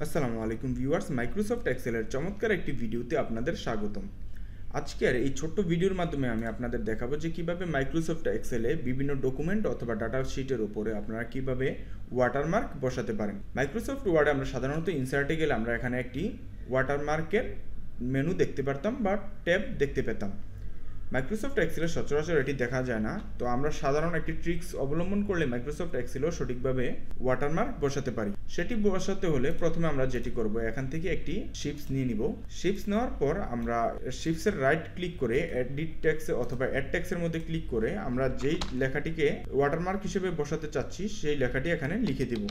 আসসালামু আলাইকুম viewers, Microsoft এক্সেলের চমৎকার একটি ভিডিওতে আপনাদের স্বাগতম। আজকের এই ছোট্ট ভিডিওর মাধ্যমে আমি আপনাদের দেখাবো যে কিভাবে মাইক্রোসফট এক্সেলে বিভিন্ন ডকুমেন্ট অথবা ডাটা শিটের উপরে আপনারা কিভাবে ওয়াটারমার্ক বসাতে পারেন। মাইক্রোসফট ওয়ার্ডে আমরা সাধারণত ইনসার্টে গেলে আমরা এখানে একটি ওয়াটারমার্কের মেনু দেখতে পারতাম বা ট্যাব দেখতে পেতাম। মাইক্রোসফট এক্সেলে সচরাচর এটি দেখা যায় না, তো আমরা সাধারণ একটি ট্রিক্স অবলম্বন করলে মাইক্রোসফট এক্সেলও সঠিকভাবে ওয়াটারমার্ক বসাতে পারি। সেটি বসাতে হলে প্রথমে আমরা যেটি করব, এখান থেকে একটি শিপস নিয়ে নিব। শিপস নেওয়ার পর আমরা শিপসের রাইট ক্লিক করে এডিট টেক্সট অথবা অ্যাড টেক্সটের মধ্যে ক্লিক করে আমরা যেই লেখাটিকে ওয়াটারমার্ক হিসেবে বসাতে চাচ্ছি সেই লেখাটি এখানে লিখে দিব।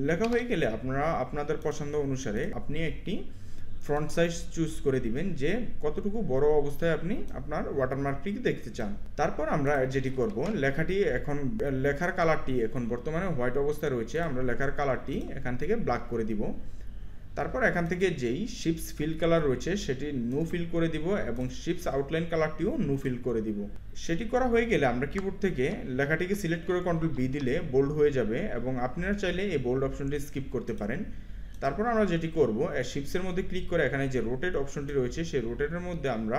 লেখা হয়ে গেলে আপনারা আপনাদের পছন্দ অনুসারে আপনি একটি ফ্রন্ট সাইজ চুজ করে দিবেন যে কতটুকু বড় অবস্থায় আপনি আপনার ওয়াটারমার্কটি দেখতে চান। তারপর আমরা যেটি করব, লেখার কালারটি এখন বর্তমানে হোয়াইট অবস্থায় রয়েছে, আমরা লেখার কালারটি এখান থেকে ব্ল্যাক করে দিব। তারপর এখান থেকে যেই শিপস ফিল কালার রয়েছে সেটি নো ফিল করে দিব এবং শিপস আউটলাইন কালারটিও নো ফিল করে দিব। সেটি করা হয়ে গেলে আমরা কিবোর্ড থেকে লেখাটিকে সিলেক্ট করে কন্ট্রোল বি দিলে বোল্ড হয়ে যাবে এবং আপনারা চাইলে এই বোল্ড অপশনটি স্কিপ করতে পারেন। তারপর আমরা যেটি করব, শিপসের মধ্যে ক্লিক করে এখানে যে রোটেট অপশনটি রয়েছে সেই রোটেটের মধ্যে আমরা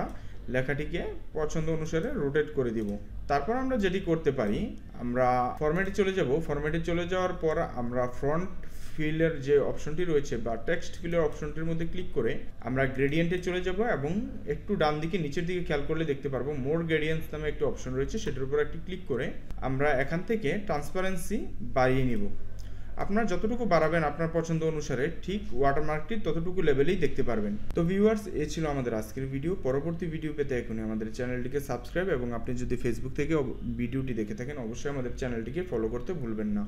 লেখাটিকে পছন্দ অনুসারে রোটেট করে দিব। তারপর আমরা যেটি করতে পারি, আমরা ফরম্যাটে চলে যাব। ফরম্যাটে চলে যাওয়ার পর আমরা ফ্রন্ট ফিলের যে অপশনটি রয়েছে বা টেক্সট ফিলের অপশনটির মধ্যে ক্লিক করে আমরা গ্রেডিয়েন্টে চলে যাব এবং একটু ডান দিকে নিচের দিকে খেয়াল করলে দেখতে পারবো মোর গ্রেডিয়েন্টস নামে একটি অপশন রয়েছে, সেটার উপর একটি ক্লিক করে আমরা এখান থেকে ট্রান্সপারেন্সি বাড়িয়ে নিব। আপনারা যতটুকু বাড়াবেন আপনার পছন্দ অনুসারে ঠিক ওয়াটারমার্কটি ততটুকু লেভেলেই দেখতে পারবেন। তো ভিউয়ার্স, এই ছিল আমাদের আজকের ভিডিও। পরবর্তী ভিডিও পেতে এখনই আমাদের চ্যানেলটিকে সাবস্ক্রাইব এবং আপনি যদি ফেসবুক থেকে ভিডিওটি দেখে থাকেন অবশ্যই আমাদের চ্যানেলটিকে ফলো করতে ভুলবেন না।